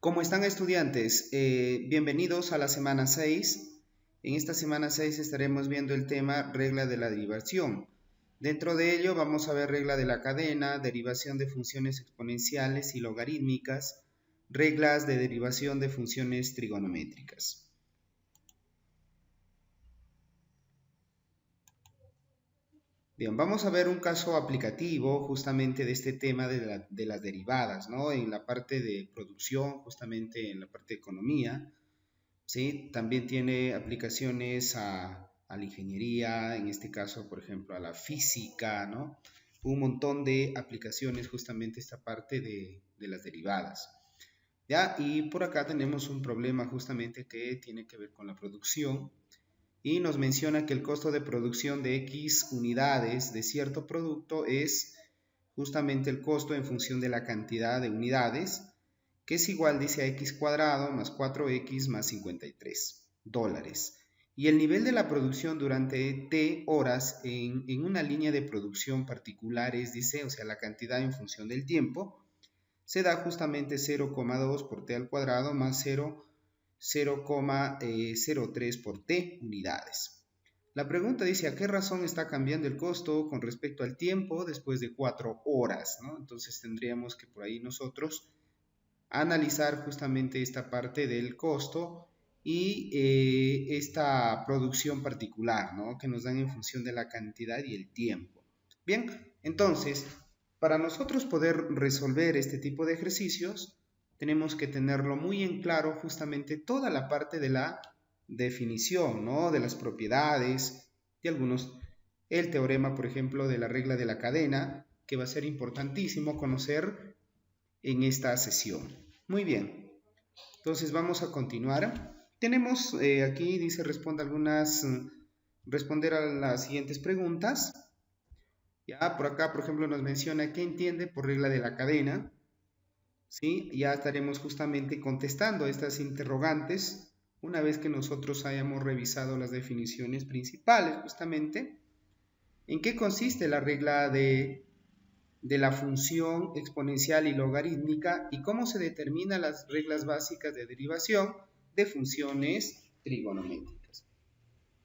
¿Cómo están estudiantes? Bienvenidos a la semana 6. En esta semana 6 estaremos viendo el tema regla de la derivación. Dentro de ello vamos a ver regla de la cadena, derivación de funciones exponenciales y logarítmicas, reglas de derivación de funciones trigonométricas. Bien, vamos a ver un caso aplicativo justamente de este tema de las derivadas, ¿no? En la parte de producción, justamente en la parte de economía, ¿sí? También tiene aplicaciones a la ingeniería, en este caso, por ejemplo, a la física, ¿no? Un montón de aplicaciones justamente esta parte de las derivadas, ¿ya? Y por acá tenemos un problema justamente que tiene que ver con la producción y nos menciona que el costo de producción de X unidades de cierto producto es justamente el costo en función de la cantidad de unidades, que es igual, dice, a x cuadrado más 4x más 53 dólares. Y el nivel de la producción durante t horas en una línea de producción particular es, dice, o sea, la cantidad en función del tiempo, se da justamente 0,2 por t al cuadrado más 0,03 por t unidades. La pregunta dice, ¿a qué razón está cambiando el costo con respecto al tiempo después de 4 horas? ¿no? Entonces tendríamos que por ahí nosotros analizar justamente esta parte del costo y esta producción particular, ¿no? Que nos dan en función de la cantidad y el tiempo. Bien, entonces, para nosotros poder resolver este tipo de ejercicios, tenemos que tenerlo muy en claro justamente toda la parte de la definición, ¿no? De las propiedades, de algunos, el teorema, por ejemplo, de la regla de la cadena, que va a ser importantísimo conocer en esta sesión. Muy bien, entonces vamos a continuar. Tenemos aquí, dice, responder a las siguientes preguntas. Ya por acá, por ejemplo, nos menciona qué entiende por regla de la cadena. ¿Sí? Ya estaremos justamente contestando estas interrogantes una vez que nosotros hayamos revisado las definiciones principales, justamente. ¿En qué consiste la regla de la función exponencial y logarítmica y cómo se determinan las reglas básicas de derivación de funciones trigonométricas?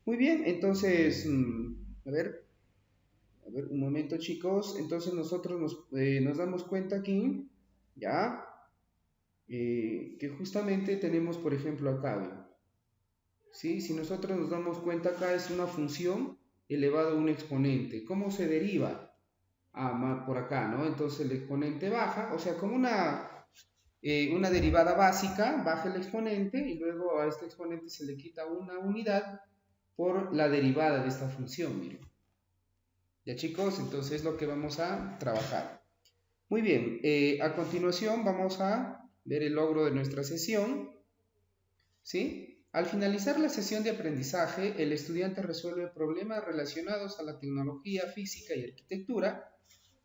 Muy bien, entonces, a ver, un momento, chicos. Entonces nosotros nos damos cuenta aquí, ya, que justamente tenemos, por ejemplo, acá, ¿sí? Si nosotros nos damos cuenta acá es una función elevado a un exponente. ¿Cómo se deriva? Por acá, ¿no? Entonces el exponente baja, o sea, como una derivada básica, baja el exponente y luego a este exponente se le quita una unidad por la derivada de esta función, miren. Ya chicos, entonces es lo que vamos a trabajar. Muy bien, a continuación vamos a ver el logro de nuestra sesión, ¿sí? Al finalizar la sesión de aprendizaje, el estudiante resuelve problemas relacionados a la tecnología, física y arquitectura,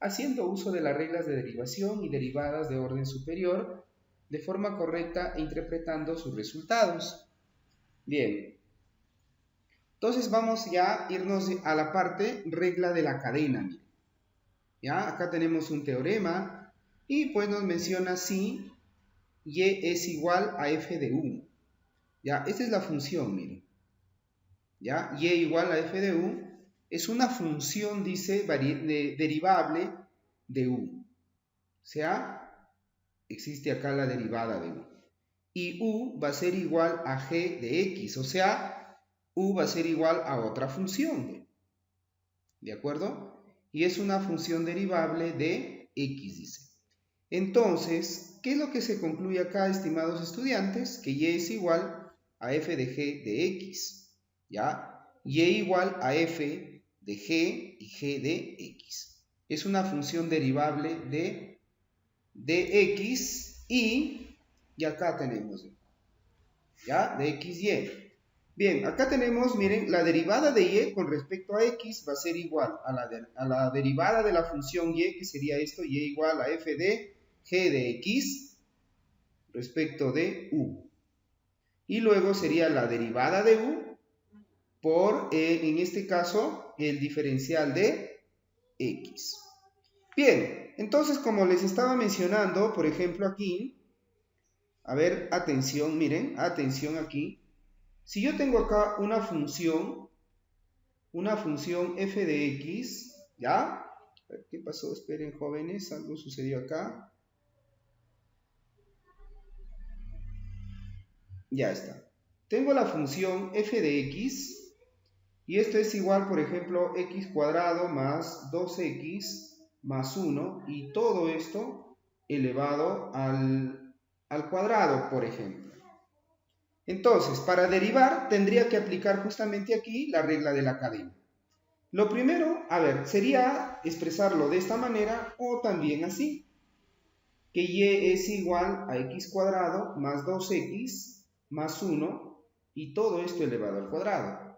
haciendo uso de las reglas de derivación y derivadas de orden superior de forma correcta e interpretando sus resultados. Bien, entonces vamos ya a irnos a la parte regla de la cadena. Ya, acá tenemos un teorema y pues nos menciona si y es igual a f de u. Ya, esta es la función, miren. Ya, y igual a f de u es una función, dice, derivable de u. O sea, existe acá la derivada de u. Y u va a ser igual a g de x, o sea, u va a ser igual a otra función. ¿De acuerdo? Y es una función derivable de x, dice. Entonces, ¿qué es lo que se concluye acá, estimados estudiantes? Que y es igual a f de g de x, ¿ya? Y igual a f de g y g de x. Es una función derivable de x y acá tenemos, ¿ya? De x, y. Bien, acá tenemos, miren, la derivada de y con respecto a x va a ser igual a la derivada de la función y, que sería esto, y igual a f de g de x respecto de u. Y luego sería la derivada de u por, en este caso, el diferencial de x. Bien, entonces como les estaba mencionando, por ejemplo aquí, A ver, atención, miren, atención aquí. Si yo tengo acá una función f de x, ¿ya? ¿Qué pasó? Esperen, jóvenes, algo sucedió acá. Ya está. Tengo la función f de x, y esto es igual, por ejemplo, x cuadrado más 2x más 1, y todo esto elevado al cuadrado, por ejemplo. Entonces, para derivar, tendría que aplicar justamente aquí la regla de la cadena. Lo primero, a ver, sería expresarlo de esta manera o también así. Que y es igual a x cuadrado más 2x más 1 y todo esto elevado al cuadrado.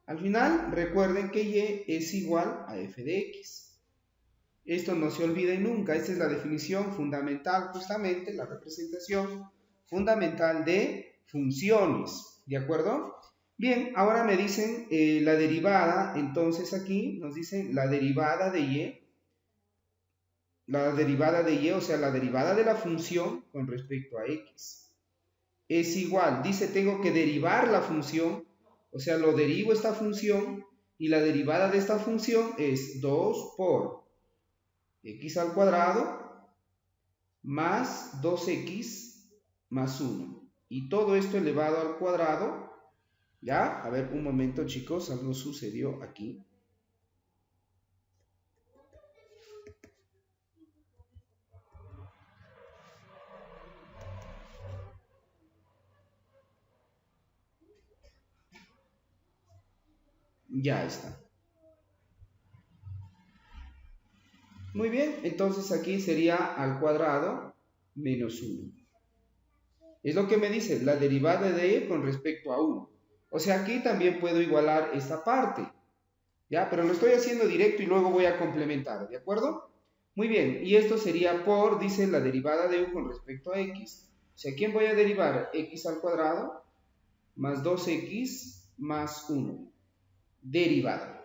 Al final, recuerden que y es igual a f de x. Esto no se olvide nunca, esta es la definición fundamental, justamente la representación fundamental de funciones, ¿de acuerdo? Bien, ahora me dicen la derivada, entonces aquí nos dicen la derivada de y, o sea, la derivada de la función con respecto a x. Es igual, dice tengo que derivar la función, o sea, lo derivo esta función, y la derivada de esta función es 2 por x al cuadrado más 2x más 1. Y todo esto elevado al cuadrado, ¿ya? A ver, un momento, chicos, algo sucedió aquí. Ya está. Muy bien, entonces aquí sería al cuadrado menos 1. Es lo que me dice, la derivada de e con respecto a 1. O sea, aquí también puedo igualar esta parte, ¿ya? Pero lo estoy haciendo directo y luego voy a complementar, ¿de acuerdo? Muy bien, y esto sería por, dice, la derivada de u con respecto a x. O sea, ¿quién voy a derivar? X al cuadrado más 2x más 1. Derivada.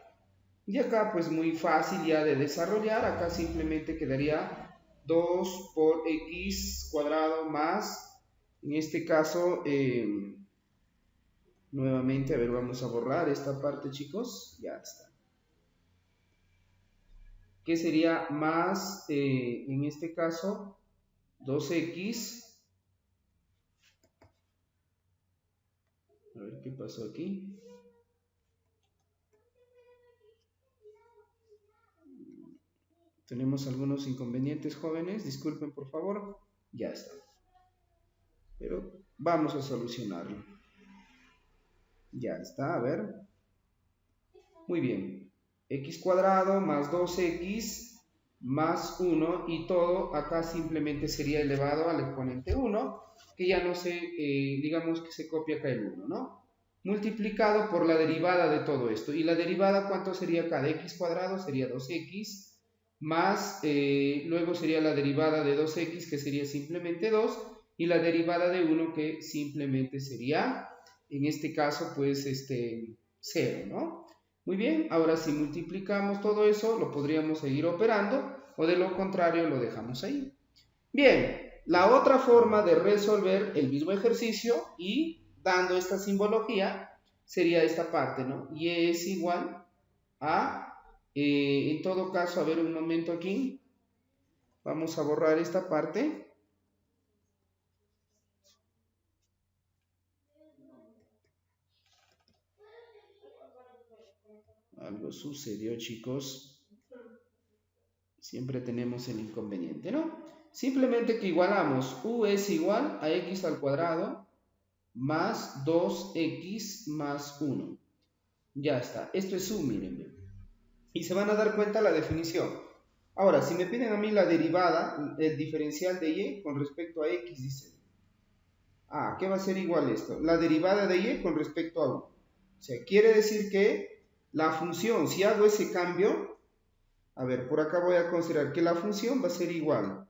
Y acá pues muy fácil ya de desarrollar, acá simplemente quedaría 2 por x cuadrado más, en este caso, nuevamente, a ver, vamos a borrar esta parte, chicos, ya está. ¿Qué sería más, en este caso, 2x? A ver qué pasó aquí. Tenemos algunos inconvenientes, jóvenes, disculpen por favor, ya está. Pero vamos a solucionarlo. Ya está, a ver. Muy bien. X cuadrado más 2x más 1 y todo acá simplemente sería elevado al exponente 1, que ya no se, digamos que se copia acá el 1, ¿no? Multiplicado por la derivada de todo esto. ¿Y la derivada cuánto sería acá? De x cuadrado sería 2x más, luego sería la derivada de 2x que sería simplemente 2 y la derivada de 1 que simplemente sería, en este caso, pues 0, ¿no? Muy bien, ahora si multiplicamos todo eso, lo podríamos seguir operando o de lo contrario lo dejamos ahí. Bien, la otra forma de resolver el mismo ejercicio y dando esta simbología sería esta parte, ¿no? Y es igual a, en todo caso, a ver un momento aquí, vamos a borrar esta parte. Algo sucedió, chicos. Siempre tenemos el inconveniente, ¿no? Simplemente que igualamos u es igual a x al cuadrado más 2x más 1. Ya está. Esto es u, miren. Y se van a dar cuenta la definición. Ahora, si me piden a mí la derivada, el diferencial de y con respecto a x, dice. Ah, ¿qué va a ser igual esto? La derivada de y con respecto a u. O sea, quiere decir que la función, si hago ese cambio, a ver, por acá voy a considerar que la función va a ser igual.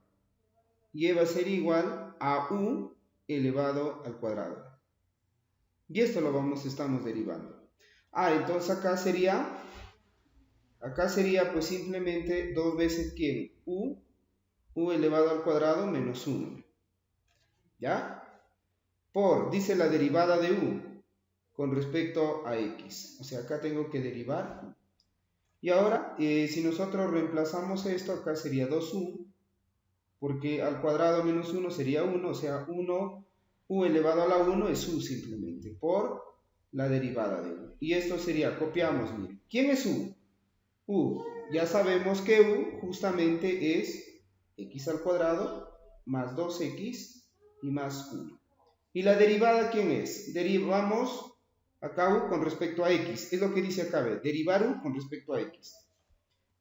Y va a ser igual a u elevado al cuadrado. Y esto lo estamos derivando. Ah, entonces acá sería pues simplemente 2 veces ¿quién? U elevado al cuadrado menos 1. ¿Ya? por, dice la derivada de u con respecto a x. O sea, acá tengo que derivar u. Y ahora, si nosotros reemplazamos esto, acá sería 2u, porque al cuadrado menos 1 sería 1, o sea, 1, u elevado a la 1 es u simplemente, por la derivada de u. Y esto sería, copiamos, miren, ¿quién es u? U, ya sabemos que u justamente es x al cuadrado más 2x y más 1. ¿Y la derivada quién es? Derivamos acá u con respecto a x, es lo que dice acá, ¿ve? Derivar u con respecto a x.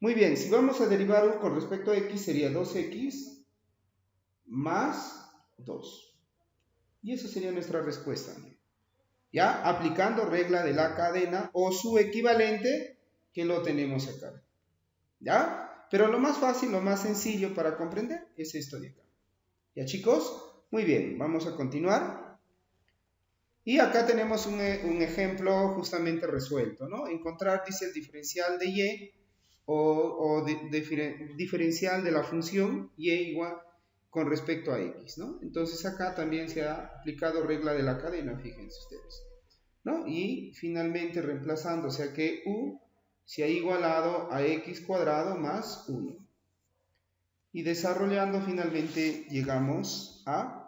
Muy bien, si vamos a derivar u con respecto a x sería 2x más 2. Y esa sería nuestra respuesta. Ya aplicando regla de la cadena o su equivalente que lo tenemos acá. ¿Ya? Pero lo más fácil, lo más sencillo para comprender es esto de acá. ¿Ya, chicos? Muy bien, vamos a continuar. Y acá tenemos un ejemplo justamente resuelto, ¿no? Encontrar, dice, el diferencial de y diferencial de la función y igual con respecto a x, ¿no? Entonces acá también se ha aplicado regla de la cadena, fíjense ustedes, ¿no? Y finalmente reemplazando, o sea que u se ha igualado a x cuadrado más 1. Y desarrollando finalmente llegamos a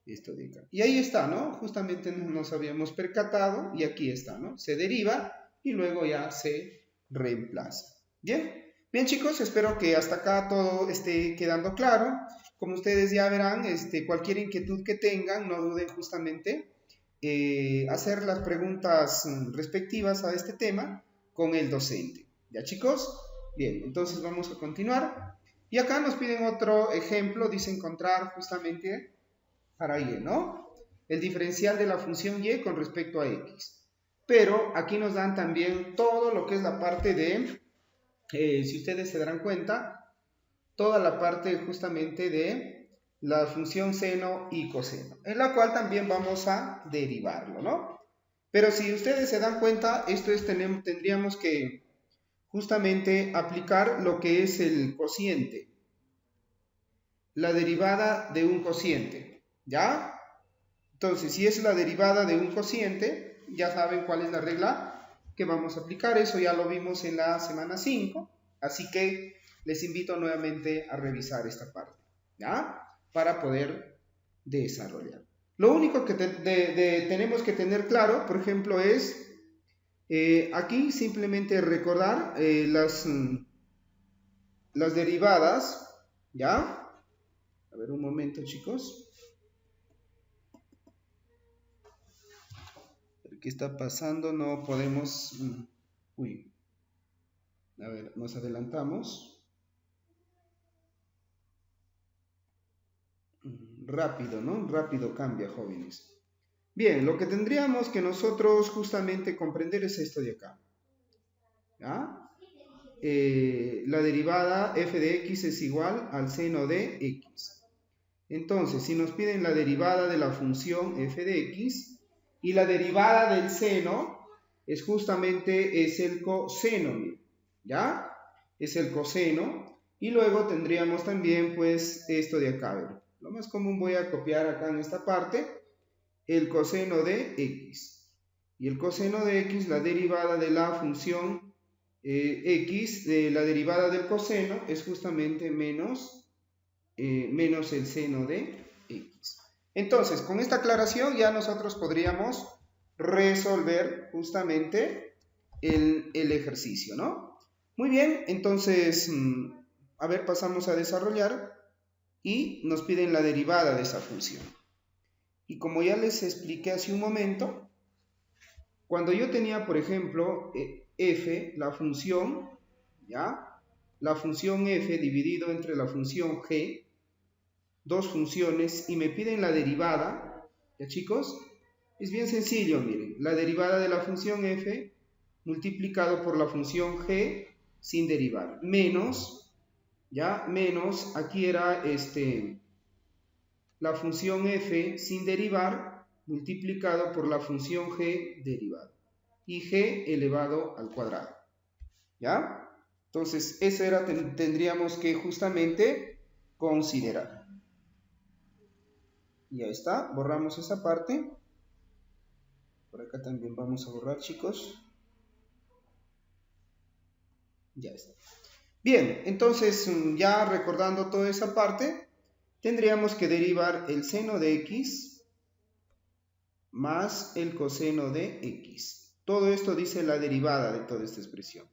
esto de acá. Y ahí está, ¿no? Justamente nos habíamos percatado y aquí está, ¿no? Se deriva y luego ya se reemplaza. ¿Bien? Bien, chicos, espero que hasta acá todo esté quedando claro. Como ustedes ya verán, cualquier inquietud que tengan, no duden justamente hacer las preguntas respectivas a este tema con el docente. ¿Ya, chicos? Bien, entonces vamos a continuar. Y acá nos piden otro ejemplo, dice encontrar justamente para y, ¿no? El diferencial de la función y con respecto a x. Pero aquí nos dan también todo lo que es la parte de, si ustedes se darán cuenta, toda la parte justamente de la función seno y coseno, en la cual también vamos a derivarlo, ¿no? Pero si ustedes se dan cuenta, esto es, tendríamos que justamente aplicar lo que es el cociente, la derivada de un cociente, ¿ya? Entonces, si es la derivada de un cociente, ya saben cuál es la regla que vamos a aplicar. Eso ya lo vimos en la semana 5, así que les invito nuevamente a revisar esta parte, ¿ya? Para poder desarrollar. Lo único que tenemos que tener claro, por ejemplo, es aquí simplemente recordar las derivadas, ¿ya? A ver un momento, chicos. ¿Qué está pasando? No podemos... Uy. A ver, nos adelantamos. Rápido, ¿no? Rápido cambia, jóvenes. Bien, lo que tendríamos que nosotros justamente comprender es esto de acá. ¿Ya? La derivada f de x es igual al seno de x. Entonces, si nos piden la derivada de la función f de x y la derivada del seno es justamente el coseno, ¿ya? Es el coseno. Y luego tendríamos también pues esto de acá, ¿ver? Lo más común voy a copiar acá en esta parte el coseno de x. Y el coseno de x, la derivada de la función x, la derivada del coseno es justamente menos el seno de x. Entonces, con esta aclaración ya nosotros podríamos resolver justamente el ejercicio, ¿no? Muy bien, entonces, a ver, pasamos a desarrollar y nos piden la derivada de esa función. Y como ya les expliqué hace un momento, cuando yo tenía, por ejemplo, f, la función, ¿ya? La función f dividido entre la función g, dos funciones, y me piden la derivada, ¿ya, chicos? Es bien sencillo, miren, la derivada de la función f multiplicado por la función g sin derivar, menos, ¿ya? Menos, aquí era la función f sin derivar multiplicado por la función g derivada y g elevado al cuadrado, ¿ya? Entonces, eso era, tendríamos que justamente considerar. Ya está, borramos esa parte. Por acá también vamos a borrar, chicos. Ya está. Bien, entonces ya recordando toda esa parte, tendríamos que derivar el seno de x más el coseno de x. Todo esto dice la derivada de toda esta expresión.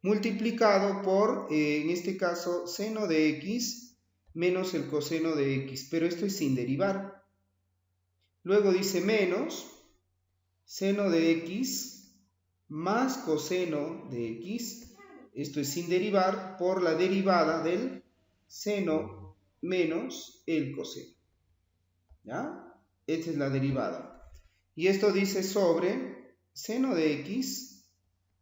Multiplicado por, en este caso, seno de x menos el coseno de x, pero esto es sin derivar. Luego dice menos seno de x más coseno de x, esto es sin derivar, por la derivada del seno menos el coseno. ¿Ya? Esta es la derivada. Y esto dice sobre seno de x,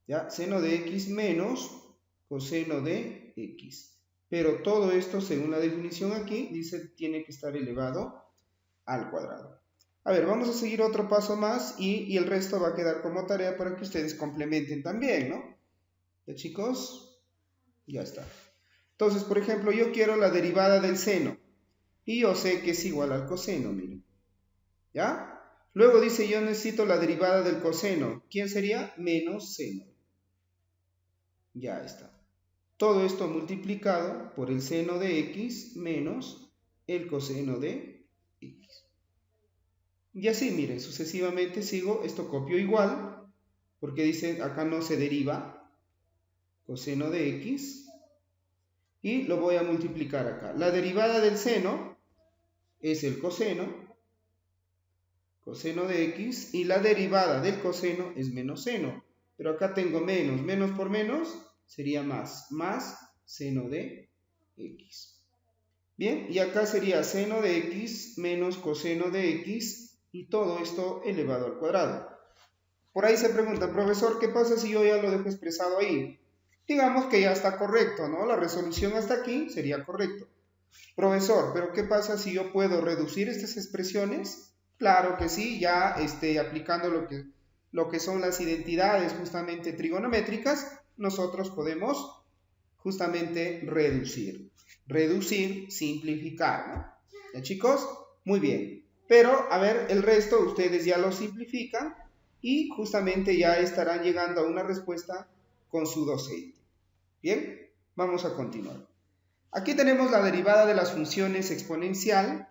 ¿ya? Seno de x menos coseno de x. Pero todo esto, según la definición aquí, dice tiene que estar elevado al cuadrado. A ver, vamos a seguir otro paso más y el resto va a quedar como tarea para que ustedes complementen también, ¿no? ¿Ya, chicos? Ya está. Entonces, por ejemplo, yo quiero la derivada del seno y yo sé que es igual al coseno, miren. ¿Ya? Luego dice, yo necesito la derivada del coseno. ¿Quién sería? Menos seno. Ya está. Todo esto multiplicado por el seno de x menos el coseno de x. Y así, miren, sucesivamente sigo, esto copio igual, porque dice acá no se deriva coseno de x, y lo voy a multiplicar acá. La derivada del seno es el coseno de x, y la derivada del coseno es menos seno, pero acá tengo menos, menos por menos sería más seno de x. Bien, y acá sería seno de x menos coseno de x, y todo esto elevado al cuadrado. Por ahí se pregunta, profesor, ¿qué pasa si yo ya lo dejo expresado ahí? Digamos que ya está correcto, ¿no? La resolución hasta aquí sería correcto. Profesor, ¿pero qué pasa si yo puedo reducir estas expresiones? Claro que sí, ya aplicando lo que son las identidades justamente trigonométricas, nosotros podemos justamente reducir. Reducir, simplificar, ¿no? ¿Ya, chicos? Muy bien. Pero, a ver, el resto ustedes ya lo simplifican y justamente ya estarán llegando a una respuesta con su docente. Bien, vamos a continuar. Aquí tenemos la derivada de las funciones exponencial,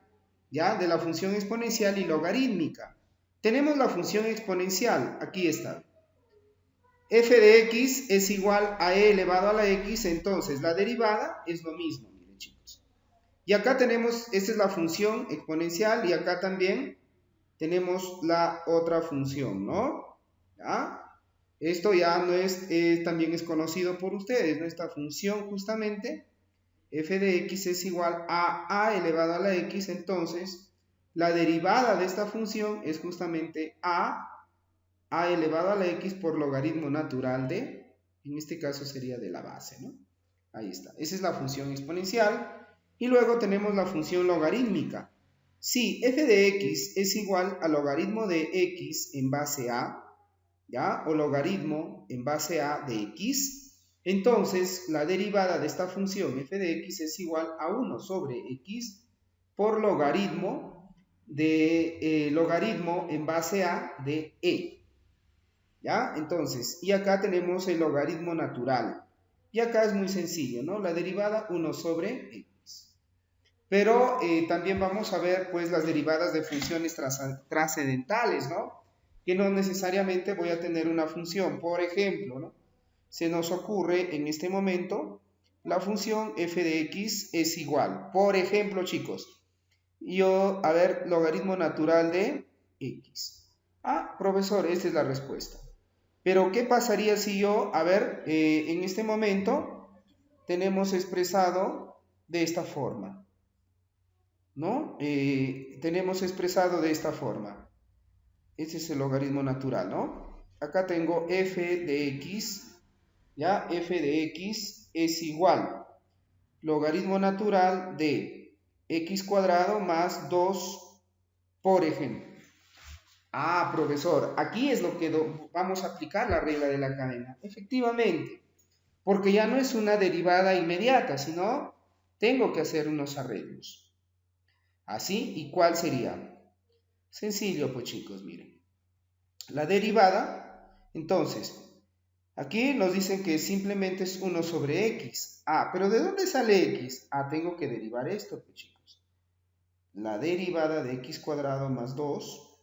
¿ya? De la función exponencial y logarítmica. Tenemos la función exponencial, aquí está. F de x es igual a e elevado a la x, entonces la derivada es lo mismo, miren, chicos. Y acá tenemos, esta es la función exponencial y acá también tenemos la otra función, ¿no? ¿Ya? Esto ya no es, también es conocido por ustedes, ¿no? Esta función justamente, f de x es igual a elevado a la x, entonces la derivada de esta función es justamente a elevado a la x por logaritmo natural de, en este caso sería de la base, ¿no? Ahí está, esa es la función exponencial. Y luego tenemos la función logarítmica. Si f de x es igual al logaritmo de x en base a, ¿ya? O logaritmo en base a de x, entonces la derivada de esta función f de x es igual a 1 sobre x por logaritmo de logaritmo en base a de e. ¿Ya? Entonces, y acá tenemos el logaritmo natural. Y acá es muy sencillo, ¿no? La derivada 1 sobre x. Pero también vamos a ver pues las derivadas de funciones trascendentales, ¿no? Que no necesariamente voy a tener una función. Por ejemplo, ¿no? Se nos ocurre en este momento la función f de x es igual. Por ejemplo, chicos, yo, a ver, logaritmo natural de x. Ah, profesor, esta es la respuesta. Pero, ¿qué pasaría si yo, a ver, en este momento tenemos expresado de esta forma? ¿No? Tenemos expresado de esta forma. Este es el logaritmo natural, ¿no? Acá tengo f de x, ¿ya? F de x es igual logaritmo natural de x cuadrado más 2, por ejemplo. Ah, profesor, aquí es lo que vamos a aplicar la regla de la cadena. Efectivamente, porque ya no es una derivada inmediata, sino tengo que hacer unos arreglos. Así, ¿y cuál sería? Sencillo, pues chicos, miren. La derivada, entonces, aquí nos dicen que simplemente es 1 sobre x. Ah, pero ¿de dónde sale x? Ah, tengo que derivar esto, pues chicos. La derivada de x cuadrado más 2,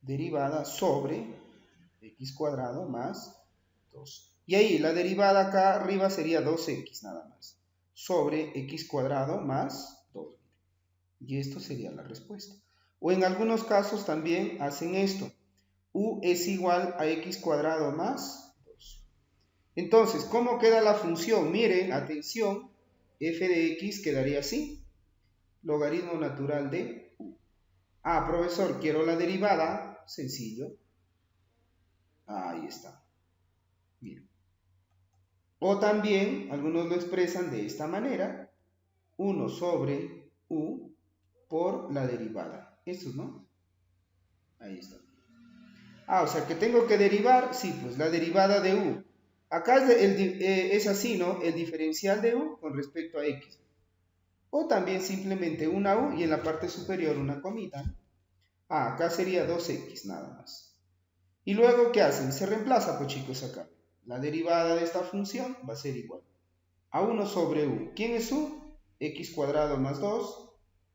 derivada sobre x cuadrado más 2. Y ahí, la derivada acá arriba sería 2x nada más. Sobre x cuadrado más 2. Y esto sería la respuesta. O en algunos casos también hacen esto. U es igual a x cuadrado más 2. Entonces, ¿cómo queda la función? Miren, atención, f de x quedaría así. Logaritmo natural de u. Ah, profesor, quiero la derivada. Sencillo. Ahí está. Miren. O también, algunos lo expresan de esta manera. 1 sobre u por la derivada. Estos, ¿no? Ahí está. Ah, o sea que tengo que derivar, sí, pues la derivada de u. Acá es así, ¿no? El diferencial de u con respecto a x. O también simplemente una u y en la parte superior una comita. Ah, acá sería 2x nada más. Y luego, ¿qué hacen? Se reemplaza, pues chicos, acá. La derivada de esta función va a ser igual a 1 sobre u. ¿Quién es u? X cuadrado más 2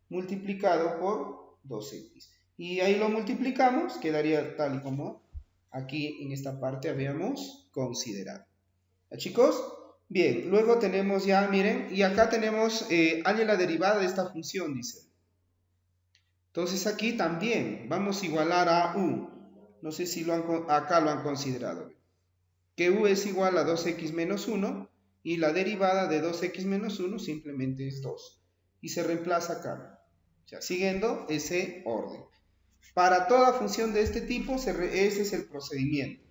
multiplicado por 2x. Y ahí lo multiplicamos, quedaría tal y como aquí en esta parte habíamos considerado. ¿Ya, chicos? Bien, luego tenemos ya, miren, y acá tenemos, halle la derivada de esta función, dice. Entonces aquí también vamos a igualar a u. No sé si acá lo han considerado. Que u es igual a 2x menos 1 y la derivada de 2x menos 1 simplemente es 2. Y se reemplaza acá. O sea, siguiendo ese orden. Para toda función de este tipo, ese es el procedimiento.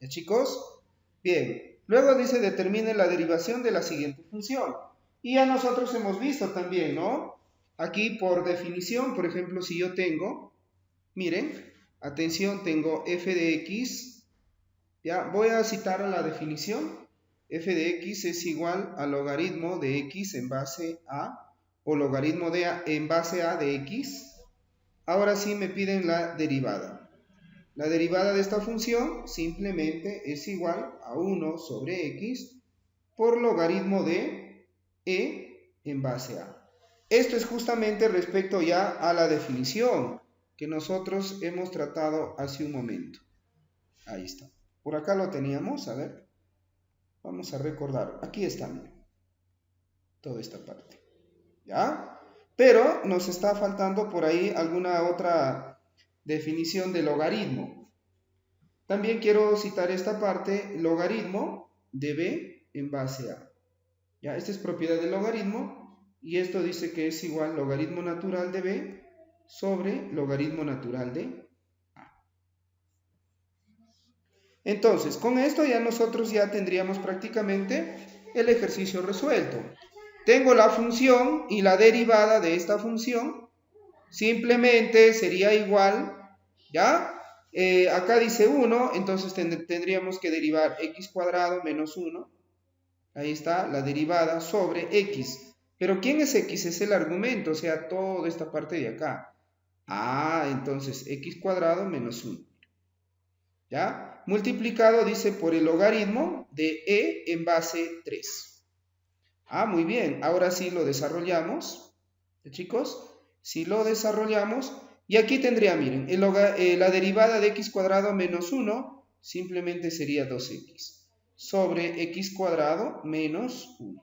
¿Ya, chicos? Bien. Luego dice, determine la derivación de la siguiente función. Y ya nosotros hemos visto también, ¿no? Aquí, por definición, por ejemplo, si yo tengo, miren, atención, tengo f de x. Ya, voy a citar la definición. F de x es igual al logaritmo de x en base a, o logaritmo de a en base a de x. Ahora sí me piden la derivada. La derivada de esta función simplemente es igual a 1 sobre x por logaritmo de e en base a. Esto es justamente respecto ya a la definición que nosotros hemos tratado hace un momento. Ahí está. Por acá lo teníamos, a ver. Vamos a recordar. Aquí está, miren. Toda esta parte. ¿Ya? Pero nos está faltando por ahí alguna otra definición de logaritmo. También quiero citar esta parte, logaritmo de b en base a. ¿Ya? Esta es propiedad del logaritmo y esto dice que es igual logaritmo natural de b sobre logaritmo natural de a. Entonces, con esto ya nosotros ya tendríamos prácticamente el ejercicio resuelto. Tengo la función y la derivada de esta función. Simplemente sería igual, ¿ya? Acá dice 1, entonces tendríamos que derivar x cuadrado menos 1. Ahí está la derivada sobre x. Pero ¿quién es x? Es el argumento, o sea, toda esta parte de acá. Ah, entonces x cuadrado menos 1. ¿Ya? Multiplicado, dice, por el logaritmo de e en base 3. Ah, muy bien. Ahora sí lo desarrollamos. ¿Sí, chicos? Si lo desarrollamos, y aquí tendría, miren, la derivada de x cuadrado menos 1 simplemente sería 2x sobre x cuadrado menos 1.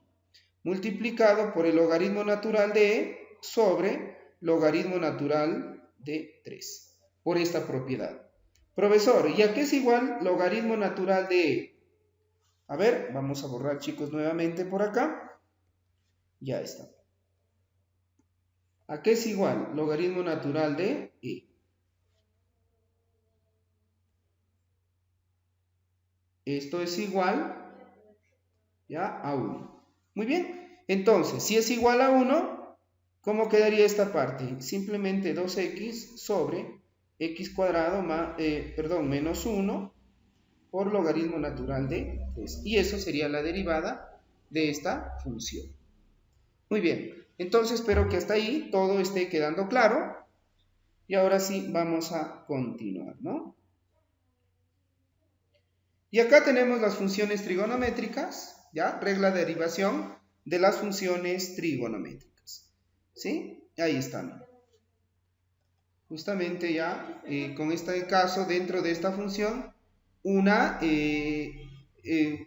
Multiplicado por el logaritmo natural de e sobre logaritmo natural de 3. Por esta propiedad. Profesor, ¿y a qué es igual logaritmo natural de e? A ver, vamos a borrar, chicos, nuevamente por acá. Ya está. ¿A qué es igual? Logaritmo natural de e. Esto es igual, ¿ya? A 1. Muy bien. Entonces, si es igual a 1, ¿cómo quedaría esta parte? Simplemente 2x sobre x cuadrado menos 1 por logaritmo natural de 3. Y eso sería la derivada de esta función. Muy bien. Entonces espero que hasta ahí todo esté quedando claro. Y ahora sí vamos a continuar, ¿no? Y acá tenemos las funciones trigonométricas, ¿ya? Regla de derivación de las funciones trigonométricas, ¿sí? Ahí están. Justamente ya con este caso, dentro de esta función,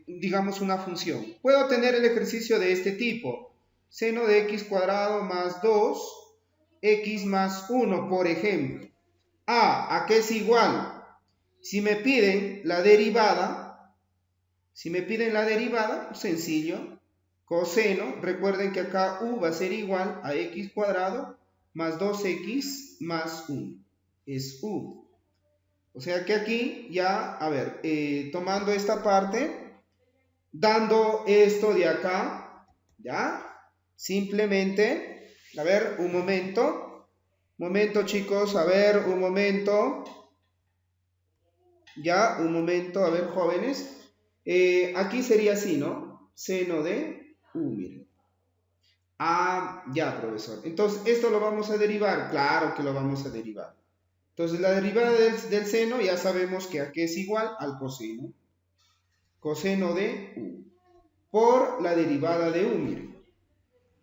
digamos una función. Puedo tener el ejercicio de este tipo. Seno de x cuadrado más 2, x más 1, por ejemplo. ¿A qué es igual? Si me piden la derivada, sencillo, coseno, recuerden que acá u va a ser igual a x cuadrado más 2x más 1, es u. O sea que aquí ya, a ver, tomando esta parte, dando esto de acá, ¿ya? Simplemente, a ver, un momento chicos, a ver, un momento, ya, un momento, a ver jóvenes, aquí sería así, ¿no? Seno de u, miren. Ah, ya, profesor. Entonces, ¿esto lo vamos a derivar? Claro que lo vamos a derivar. Entonces, la derivada del seno ya sabemos que aquí es igual al coseno. Coseno de u. Por la derivada de u, miren.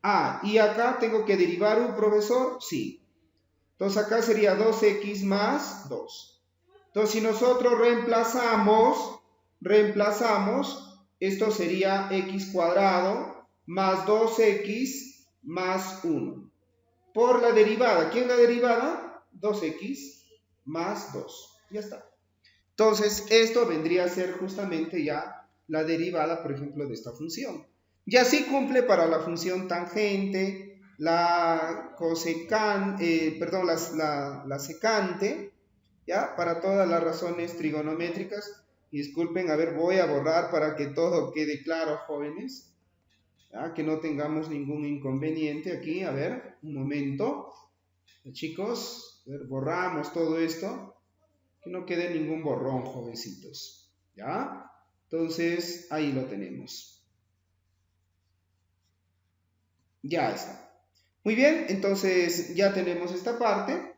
Ah, y acá tengo que derivar u, profesor. Sí. Entonces, acá sería 2x más 2. Entonces, si nosotros reemplazamos, esto sería x cuadrado más 2x más 1. Por la derivada. ¿Quién es la derivada? 2x más 2. Ya está. Entonces, esto vendría a ser justamente ya la derivada, por ejemplo, de esta función. Y así cumple para la función tangente, la secante, ¿ya? Para todas las razones trigonométricas. Disculpen, a ver, voy a borrar para que todo quede claro, jóvenes. ¿Ya? Que no tengamos ningún inconveniente aquí. A ver, un momento. Chicos, a ver, borramos todo esto. Que no quede ningún borrón, jovencitos. ¿Ya? Entonces, ahí lo tenemos. Ya está. Muy bien, entonces ya tenemos esta parte.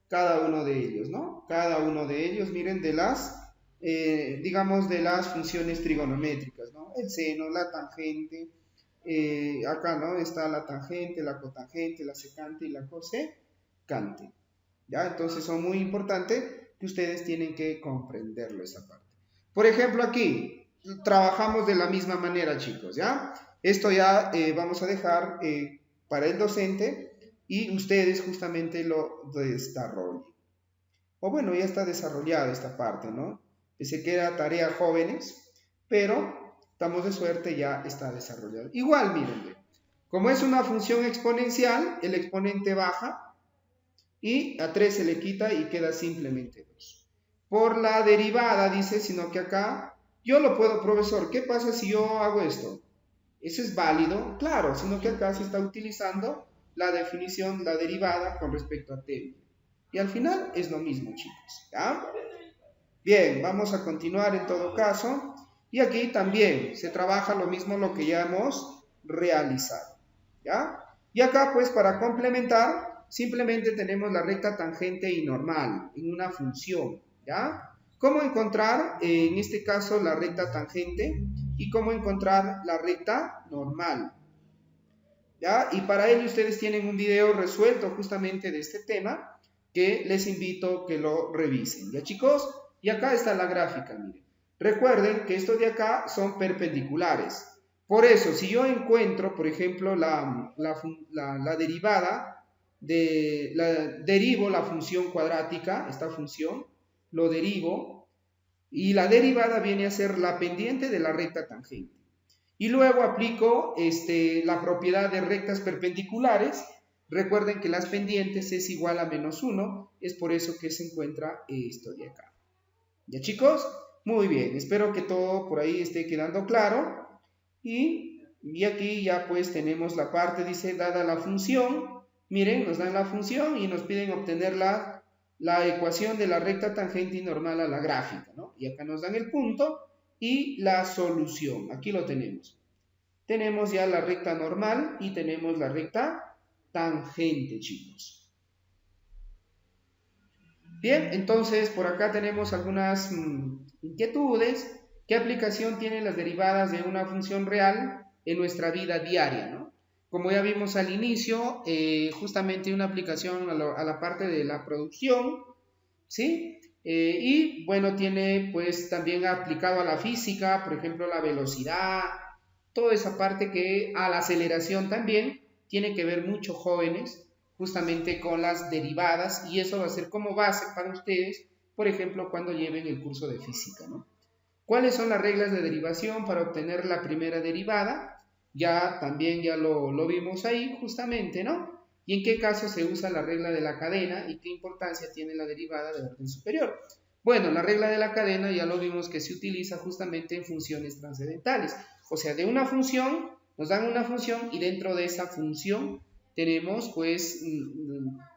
Cada uno de ellos, ¿no? Cada uno de ellos, miren, de las, digamos, de las funciones trigonométricas, ¿no? El seno, la tangente, acá, ¿no? Está la tangente, la cotangente, la secante y la cosecante. ¿Ya? Entonces son muy importantes que ustedes tienen que comprenderlo esa parte. Por ejemplo, aquí trabajamos de la misma manera, chicos, ¿ya? Esto ya vamos a dejar para el docente y ustedes justamente lo desarrollen. O bueno, ya está desarrollada esta parte, ¿no? Se queda tarea jóvenes, pero estamos de suerte, ya está desarrollado. Igual, miren, como es una función exponencial, el exponente baja y a 3 se le quita y queda simplemente 2. Por la derivada, dice, sino que acá yo lo puedo, profesor, ¿qué pasa si yo hago esto? ¿Eso es válido? Claro, sino que acá se está utilizando la definición, la derivada con respecto a t. Y al final es lo mismo, chicos. ¿Ya? Bien, vamos a continuar en todo caso. Y aquí también se trabaja lo mismo lo que ya hemos realizado. ¿Ya? Y acá, pues, para complementar, simplemente tenemos la recta tangente y normal en una función. ¿Ya? ¿Cómo encontrar, en este caso, la recta tangente y cómo encontrar la recta normal? ¿Ya? Y para ello ustedes tienen un video resuelto justamente de este tema que les invito que lo revisen. ¿Ya, chicos? Y acá está la gráfica, miren. Recuerden que estos de acá son perpendiculares. Por eso, si yo encuentro, por ejemplo, la derivada, derivo la función cuadrática, esta función, lo derivo, y la derivada viene a ser la pendiente de la recta tangente. Y luego aplico la propiedad de rectas perpendiculares. Recuerden que las pendientes es igual a menos 1, es por eso que se encuentra esto de acá. ¿Ya, chicos? Muy bien, espero que todo por ahí esté quedando claro. Y aquí ya pues tenemos la parte, dice, dada la función. Miren, nos dan la función y nos piden obtener la ecuación de la recta tangente y normal a la gráfica, ¿no? Y acá nos dan el punto y la solución. Aquí lo tenemos. Tenemos ya la recta normal y tenemos la recta tangente, chicos. Bien, entonces por acá tenemos algunas inquietudes. ¿Qué aplicación tienen las derivadas de una función real en nuestra vida diaria, ¿no? Como ya vimos al inicio, justamente una aplicación a la parte de la producción, ¿sí? Y bueno, tiene pues también aplicado a la física, por ejemplo, la velocidad, toda esa parte que a la aceleración también tiene que ver mucho, jóvenes, justamente con las derivadas, y eso va a ser como base para ustedes, por ejemplo, cuando lleven el curso de física, ¿no? ¿Cuáles son las reglas de derivación para obtener la primera derivada? Ya también ya lo vimos ahí justamente, ¿no? ¿Y en qué caso se usa la regla de la cadena y qué importancia tiene la derivada de orden superior? Bueno, la regla de la cadena ya lo vimos que se utiliza justamente en funciones trascendentales. O sea, de una función, nos dan una función y dentro de esa función tenemos pues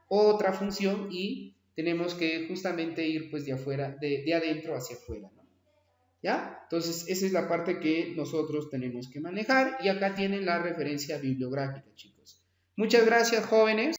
otra función y tenemos que justamente ir pues de afuera, de adentro hacia afuera, ¿no? ¿Ya? Entonces, esa es la parte que nosotros tenemos que manejar y acá tienen la referencia bibliográfica, chicos. Muchas gracias, jóvenes.